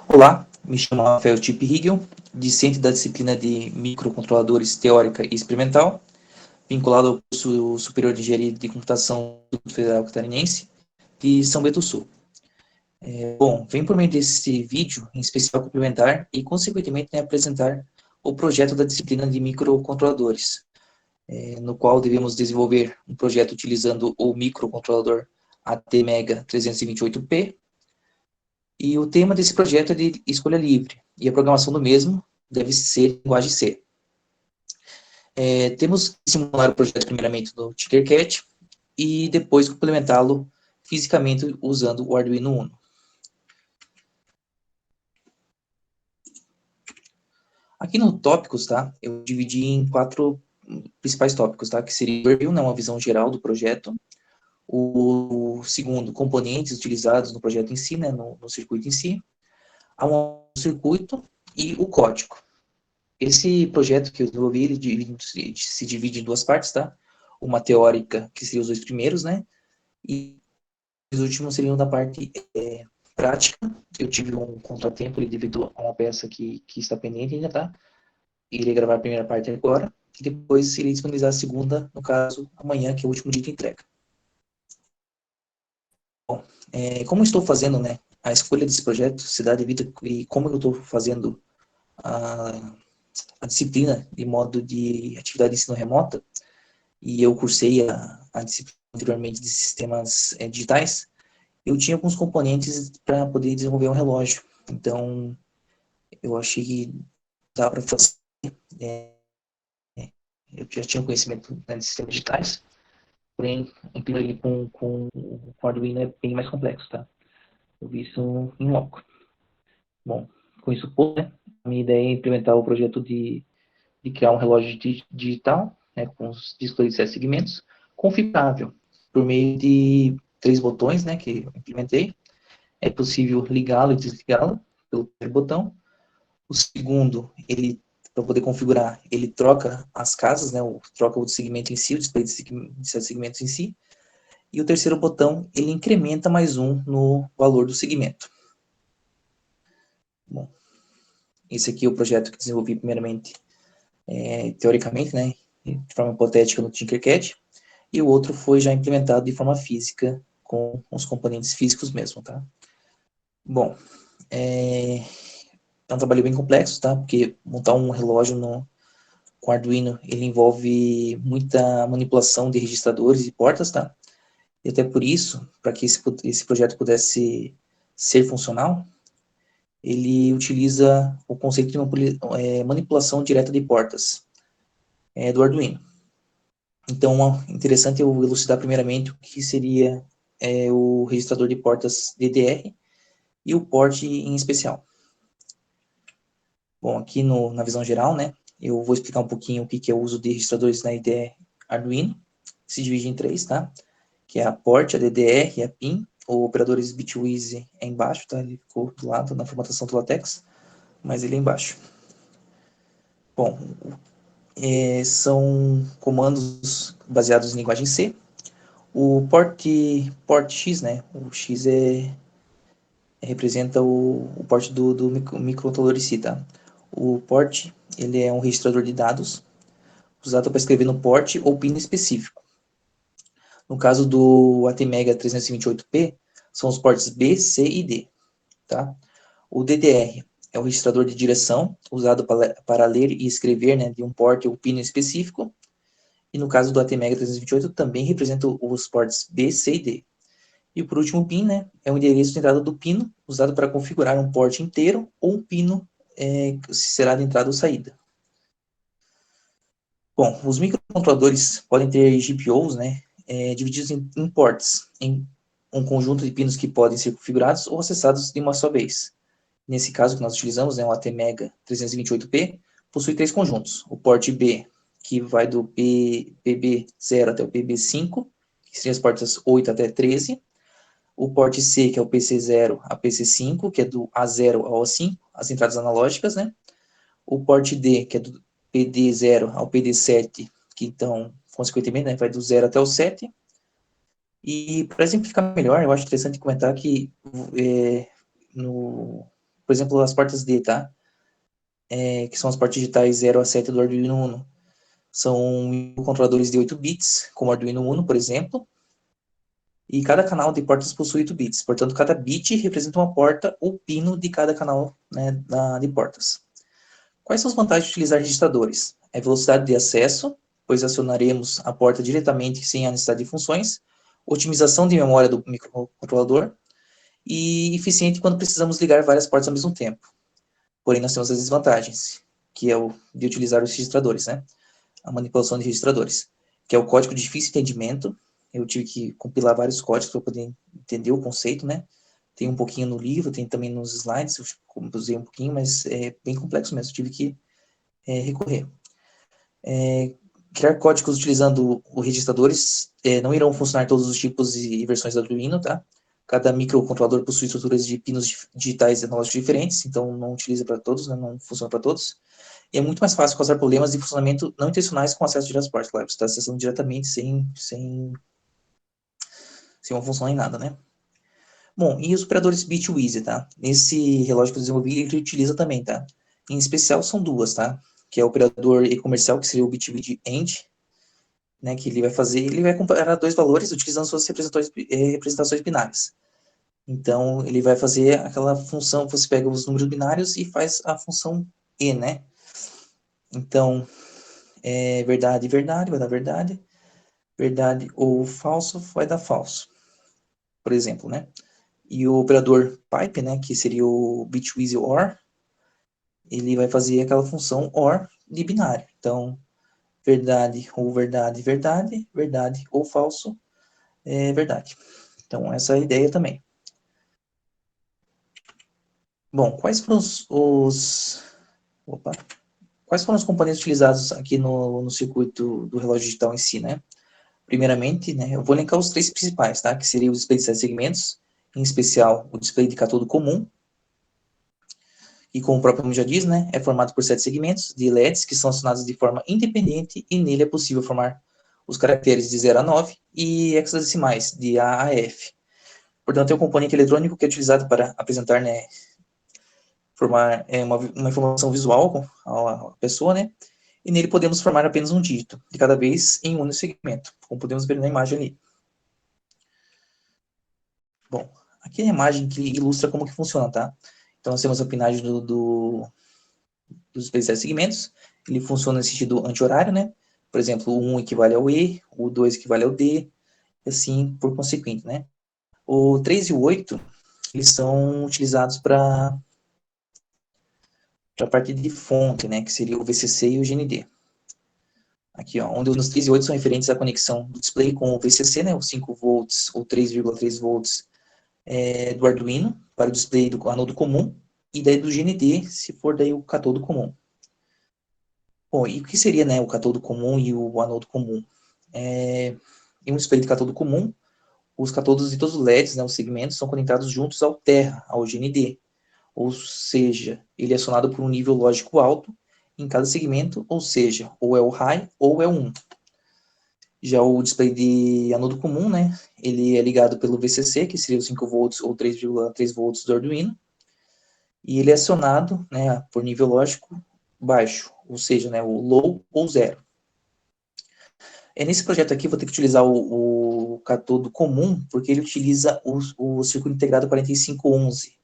Olá, me chamo Rafael Tip Higel, discente da disciplina de Microcontroladores Teórica e Experimental, vinculado ao curso Superior de Engenharia de Computação do Instituto Federal Catarinense de São Bento do Sul. Venho por meio desse vídeo, em especial complementar e, consequentemente, apresentar o projeto da disciplina de microcontroladores, no qual devemos desenvolver um projeto utilizando o microcontrolador ATmega 328P. E o tema desse projeto é de escolha livre, e a programação do mesmo deve ser linguagem C. Temos que simular o projeto primeiramente no Tinkercad e depois complementá-lo fisicamente usando o Arduino Uno. Aqui no tópicos, tá, eu dividi em 4 principais tópicos, tá, que seria o overview, né, uma visão geral do projeto. O segundo, componentes utilizados no projeto em si, né, no circuito em si. O circuito e o código. Esse projeto que eu desenvolvi, ele se divide em 2 partes, tá? Uma teórica, que seria os 2 primeiros, né? E os últimos seriam da parte prática. Eu tive um contratempo devido a uma peça que está pendente ainda, tá? Irei gravar a primeira parte agora, e depois irei disponibilizar a segunda, no caso, amanhã, que é o último dia de entrega. Bom, como estou fazendo, né, a escolha desse projeto se dá devido e como eu estou fazendo a disciplina de modo de atividade de ensino remota, e eu cursei a disciplina anteriormente de sistemas digitais, eu tinha alguns componentes para poder desenvolver um relógio. Então, eu achei que dá para fazer. Eu já tinha conhecimento, né, de sistemas digitais, porém, imprimir ele com Arduino é bem mais complexo, tá? Eu vi isso em loco. Bom, com isso, né, a minha ideia é implementar o projeto de criar um relógio digital, né, com os discos de 7 segmentos, configurável, por meio de 3 botões, né, que eu implementei. É possível ligá-lo e desligá-lo pelo primeiro botão. O segundo, ele, para poder configurar, ele troca as casas, né, troca o segmento em si, o display de 7 segmentos em si. E o terceiro botão, ele incrementa mais um no valor do segmento. Bom, esse aqui é o projeto que desenvolvi primeiramente, teoricamente, né, de forma hipotética no Tinkercad, e o outro foi já implementado de forma física, com os componentes físicos mesmo, tá? Bom, é um trabalho bem complexo, tá? Porque montar um relógio com Arduino, ele envolve muita manipulação de registradores e portas, tá? E até por isso, para que esse projeto pudesse ser funcional, ele utiliza o conceito de manipulação direta de portas do Arduino. Então, é interessante eu elucidar primeiramente o que seria o registrador de portas DDR e o port em especial. Bom, aqui na visão geral, né, eu vou explicar um pouquinho o que é o uso de registradores na IDE Arduino, que se divide em 3, tá? Que é a port, a DDR e a PIN. O operadores bitwise é embaixo, tá? Ele ficou do lado na formatação do LaTeX, mas ele é embaixo. Bom, são comandos baseados em linguagem C. O port X, né? O X representa o port do microcontrolador em si, tá? O port, ele é um registrador de dados usado para escrever no port ou pin específico. No caso do ATmega 328P, são os ports B, C e D, tá? O DDR é o registrador de direção usado para ler e escrever, né, de um port ou pin específico. E no caso do ATmega 328 também representa os ports B, C e D. E por último, o PIN, né, é o endereço de entrada do pino, usado para configurar um port inteiro ou um pino que será de entrada ou saída. Bom, os microcontroladores podem ter GPIOs, né, divididos em ports, em um conjunto de pinos que podem ser configurados ou acessados de uma só vez. Nesse caso que nós utilizamos, o ATmega 328P, possui 3 conjuntos. O port B, que vai do PB0 até o PB5, que seriam as portas 8 até 13. O port C, que é o PC0 a PC5, que é do A0 ao A5, as entradas analógicas, né? O port D, que é do PD0 ao PD7, que então, consequentemente, né, vai do 0 até o 7. E para exemplificar melhor, eu acho interessante comentar que no por exemplo, as portas D, tá? Que são as portas digitais 0 a 7 do Arduino Uno. São controladores de 8 bits, como o Arduino Uno, por exemplo, e cada canal de portas possui 8 bits. Portanto, cada bit representa uma porta ou pino de cada canal, né, de portas. Quais são as vantagens de utilizar registradores? É velocidade de acesso, pois acionaremos a porta diretamente sem a necessidade de funções, otimização de memória do microcontrolador e eficiente quando precisamos ligar várias portas ao mesmo tempo. Porém, nós temos as desvantagens, que é o de utilizar os registradores, né? A manipulação de registradores, que é o código de difícil entendimento. Eu tive que compilar vários códigos para poder entender o conceito, né? Tem um pouquinho no livro, tem também nos slides, eu compusei um pouquinho, mas é bem complexo mesmo, eu tive que recorrer. Criar códigos utilizando os registradores não irão funcionar todos os tipos e versões do Arduino, tá? Cada microcontrolador possui estruturas de pinos digitais e analógicos diferentes, então não utiliza para todos, né? Não funciona para todos. E é muito mais fácil causar problemas de funcionamento não intencionais com acesso direto às portas. Claro, você está acessando diretamente sem uma função em nada, né? Bom, e os operadores Bitwise, tá? Nesse relógio que eu desenvolvi, ele utiliza também, tá? Em especial são duas, tá? Que é o operador e-comercial, que seria o Bitwise AND, né? Que ele vai comparar dois valores utilizando suas representações binárias. Então, ele vai fazer aquela função, você pega os números binários e faz a função E, né? Então, verdade, verdade, vai dar verdade. Verdade ou falso, vai dar falso. Por exemplo, né? E o operador pipe, né, que seria o Bitwise OR, ele vai fazer aquela função OR de binário. Então, verdade ou verdade, verdade, verdade ou falso, verdade. Então, essa é a ideia também. Bom, quais foram quais foram os componentes utilizados aqui no circuito do relógio digital em si, né? Primeiramente, né, eu vou elencar os três principais, tá? Que seria o display de 7 segmentos, em especial o display de cátodo comum, e como o próprio nome já diz, né, é formado por 7 segmentos de LEDs que são acionados de forma independente e nele é possível formar os caracteres de 0 a 9 e hexadecimais de A a F. Portanto, é um componente eletrônico que é utilizado para apresentar, né, formar uma informação visual à pessoa, né, e nele podemos formar apenas um dígito de cada vez em um único segmento, como podemos ver na imagem ali. Bom, aqui é a imagem que ilustra como que funciona, tá? Então, nós temos a pinagem dos especiais segmentos. Ele funciona no sentido anti-horário, né? Por exemplo, o 1 equivale ao E, o 2 equivale ao D, e assim por consequente, né? O 3 e o 8, eles são utilizados para a parte de fonte, né? Que seria o VCC e o GND. Aqui, ó, onde os 3 e 8 são referentes à conexão do display com o VCC, né? Os 5 volts ou 3,3 volts do Arduino para o display do anodo comum, e daí do GND, se for daí o catodo comum. Bom, e o que seria, né, o catodo comum e o anodo comum? Em um display de catodo comum, os catodos de todos os LEDs, né, os segmentos, são conectados juntos ao terra, ao GND, ou seja, ele é acionado por um nível lógico alto em cada segmento, ou seja, ou é o high ou é o 1. Já o display de anodo comum, né, ele é ligado pelo VCC, que seria os 5 volts ou 3,3 volts do Arduino, e ele é acionado, né, por nível lógico baixo, ou seja, né, o low ou zero. Nesse projeto aqui, vou ter que utilizar o catodo comum, porque ele utiliza o circuito integrado 4511.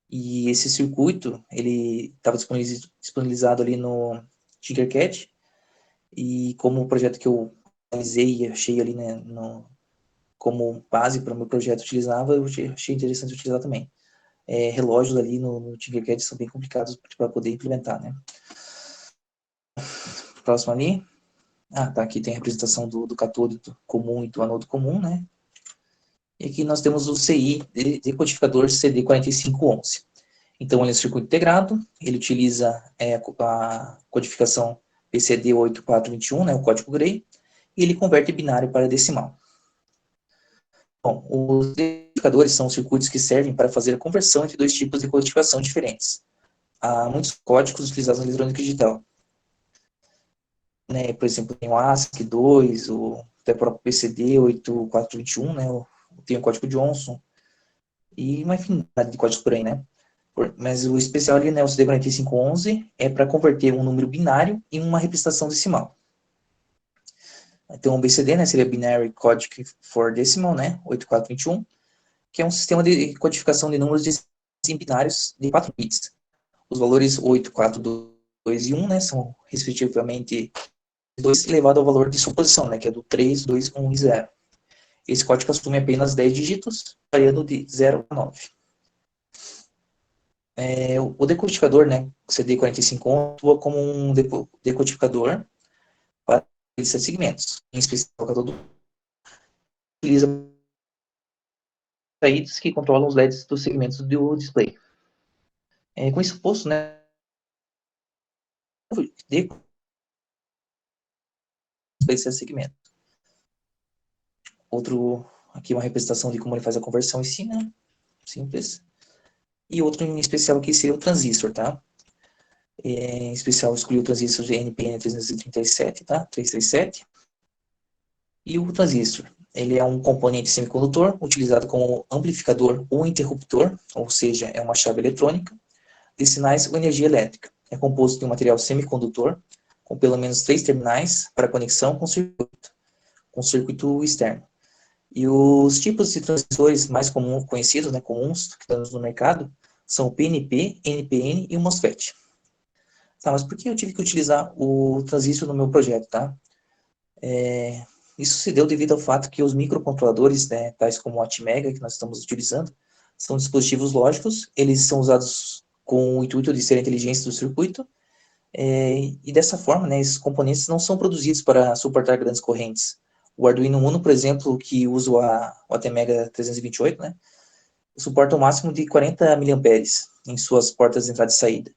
E esse circuito, ele estava disponibilizado ali no Tinkercad, e como o projeto que eu analisei e achei ali, né, como base para o meu projeto utilizava, eu achei interessante utilizar também. Relógios ali no Tinkercad são bem complicados para poder implementar, né? Próximo ali. Tá, aqui tem a representação do catódo comum e do anodo comum, né? E aqui nós temos o CI, decodificador CD4511. Então, ele é um circuito integrado, ele utiliza a codificação PCD8421, né, o código Gray, e ele converte binário para decimal. Bom, os decodificadores são circuitos que servem para fazer a conversão entre dois tipos de codificação diferentes. Há muitos códigos utilizados na eletrônica digital. Né, por exemplo, tem o ASCII2, o até o próprio PCD8421, né, tem o código Johnson, e uma infinidade de códigos por aí, né. Mas o especial ali, né, o CD4511, é para converter um número binário em uma representação decimal. Então, o BCD, né, seria Binary Codic for Decimal, né, 8421, que é um sistema de codificação de números binários de 4 bits. Os valores 8, 4, 2 e 1, né, são respectivamente 2 elevado ao valor de suposição, né, que é do 3, 2, 1 e 0. Esse código assume apenas 10 dígitos, variando de 0 a 9. O decodificador, né, CD45 atua como um decodificador para esses segmentos. Em especial, o decodificador utiliza saídas que controlam os LEDs dos segmentos do display. Com isso posto, né, esse segmento. Outro, aqui uma representação de como ele faz a conversão em si, né, simples. E outro em especial aqui seria o transistor, tá? Em especial, escolhi o transistor de NPN 337, tá? 337. E o transistor, ele é um componente semicondutor utilizado como amplificador ou interruptor, ou seja, é uma chave eletrônica, de sinais ou energia elétrica. É composto de um material semicondutor, com pelo menos 3 terminais para conexão com circuito externo. E os tipos de transistores mais conhecidos, né, comuns, que estamos no mercado, são o PNP, NPN e o MOSFET. Tá, mas por que eu tive que utilizar o transistor no meu projeto, tá? Isso se deu devido ao fato que os microcontroladores, né, tais como o Atmega, que nós estamos utilizando, são dispositivos lógicos, eles são usados com o intuito de ser a inteligência do circuito, e dessa forma, né, esses componentes não são produzidos para suportar grandes correntes. O Arduino Uno, por exemplo, que usa o Atmega 328, né, suporta um máximo de 40 mA em suas portas de entrada e saída,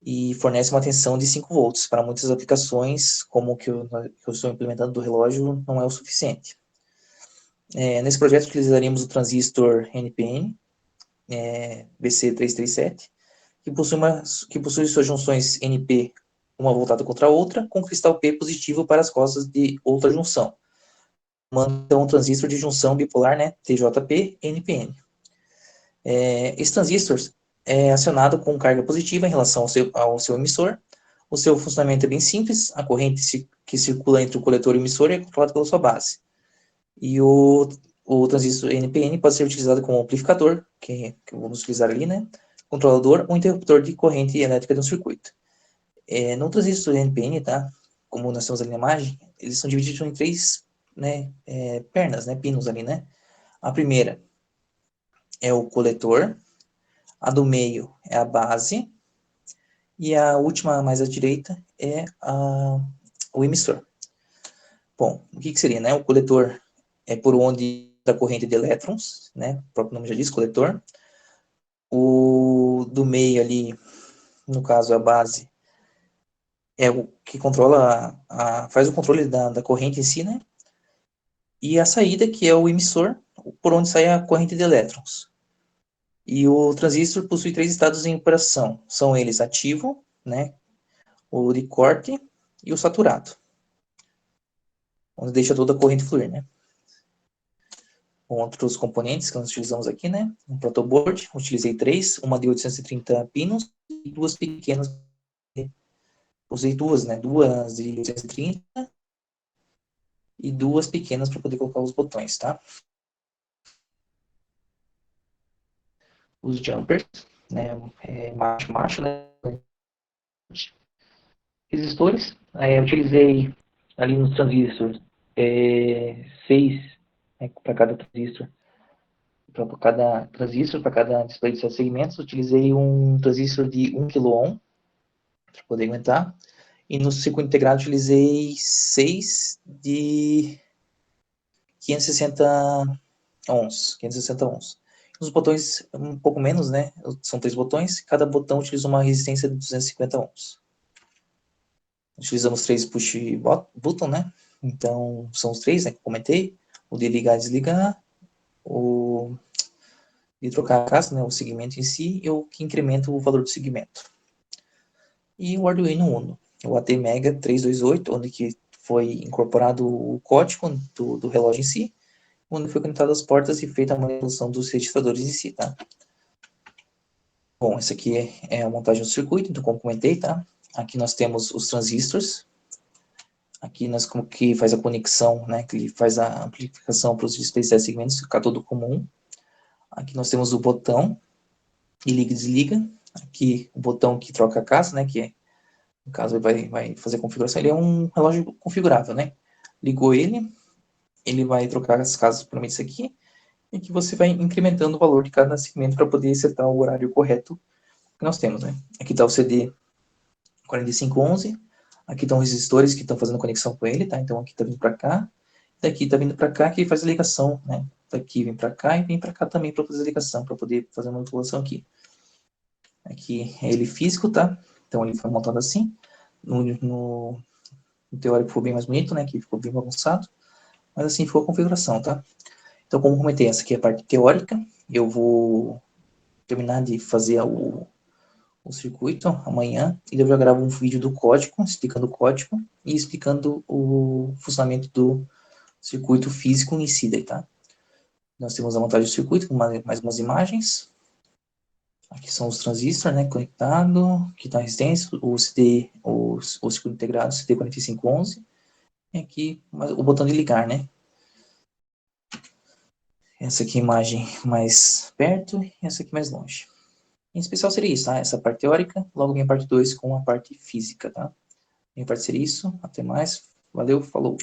e fornece uma tensão de 5 volts. Para muitas aplicações, como que eu estou implementando do relógio, não é o suficiente. Nesse projeto, utilizaríamos o transistor NPN, BC337, que possui suas junções NP, uma voltada contra a outra, com cristal P positivo para as costas de outra junção. Então, um transistor de junção bipolar, né, TJP-NPN. Esse transistor é acionado com carga positiva em relação ao seu emissor. O seu funcionamento é bem simples, a corrente que circula entre o coletor e o emissor é controlada pela sua base. E o transistor NPN pode ser utilizado como amplificador, que vamos utilizar ali, né? Controlador ou interruptor de corrente elétrica de um circuito. No transistor NPN, tá? Como nós temos ali na imagem, eles são divididos em 3, né, pernas, né, pinos ali, né? A primeira é o coletor, a do meio é a base, e a última, mais à direita, é o emissor. Bom, o que seria, né? O coletor é por onde a corrente de elétrons, né? O próprio nome já diz, coletor. O do meio ali, no caso, a base, é o que controla, faz o controle da corrente em si, né? E a saída, que é o emissor, por onde sai a corrente de elétrons. E o transistor possui 3 estados em operação. São eles ativo, né? O de corte e o saturado, onde deixa toda a corrente fluir, né? Outros componentes que nós utilizamos aqui, né? Um protoboard, utilizei 3, uma de 830 pinos e 2 pequenas. Usei 2, né? 2 de 830 e 2 pequenas para poder colocar os botões, tá? Os jumpers, né? Macho, né? Resistores, eu utilizei ali nos transistores 6, né, para cada transistor. Para cada display de 7 segmentos, utilizei um transistor de 1 kΩ para poder aguentar. E no circuito integrado, utilizei 6 de 560 ohms. 560 ohms. Os botões, um pouco menos, né? São 3 botões, cada botão utiliza uma resistência de 250 ohms. Utilizamos 3 push button, né? Então, são os 3, né, que eu comentei. O de ligar e desligar, o de trocar a casa, né, o segmento em si, e o que incrementa o valor do segmento. E o Arduino Uno, o ATmega 328, onde que foi incorporado o código do relógio em si, onde foi conectado as portas e feita a manipulação dos registradores em si, tá? Bom, essa aqui é a montagem do circuito, então como comentei, tá? Aqui nós temos os transistores. Aqui nós como que faz a conexão, né? Que faz a amplificação para os 17 segmentos, cátodo comum. Aqui nós temos o botão e liga e desliga. Aqui o botão que troca a casa, né? Que no caso vai fazer a configuração. Ele é um relógio configurável, né? Ligou ele vai trocar as casas para isso aqui, e que você vai incrementando o valor de cada segmento para poder setar o horário correto que nós temos, né? Aqui está o CD 4511, aqui estão os resistores que estão fazendo conexão com ele, tá? Então aqui está vindo para cá, daqui está vindo para cá, que faz a ligação, né? Daqui vem para cá e vem para cá também para fazer a ligação, para poder fazer a manipulação aqui. Aqui é ele físico, tá? Então ele foi montado assim. No teórico ficou bem mais bonito, né? Que ficou bem bagunçado. Mas assim ficou a configuração, tá? Então, como comentei, essa aqui é a parte teórica. Eu vou terminar de fazer o circuito amanhã, e eu já gravo um vídeo do código, explicando o código e explicando o funcionamento do circuito físico em si, daí, tá? Nós temos a montagem do circuito com mais umas imagens. Aqui são os transistores, né, conectado, aqui está a resistência, o circuito integrado, CD4511, e aqui o botão de ligar, né? Essa aqui é a imagem mais perto e essa aqui mais longe. Em especial seria isso, tá? Essa parte teórica, logo minha parte 2 com a parte física, tá? Minha parte seria isso, até mais, valeu, falou!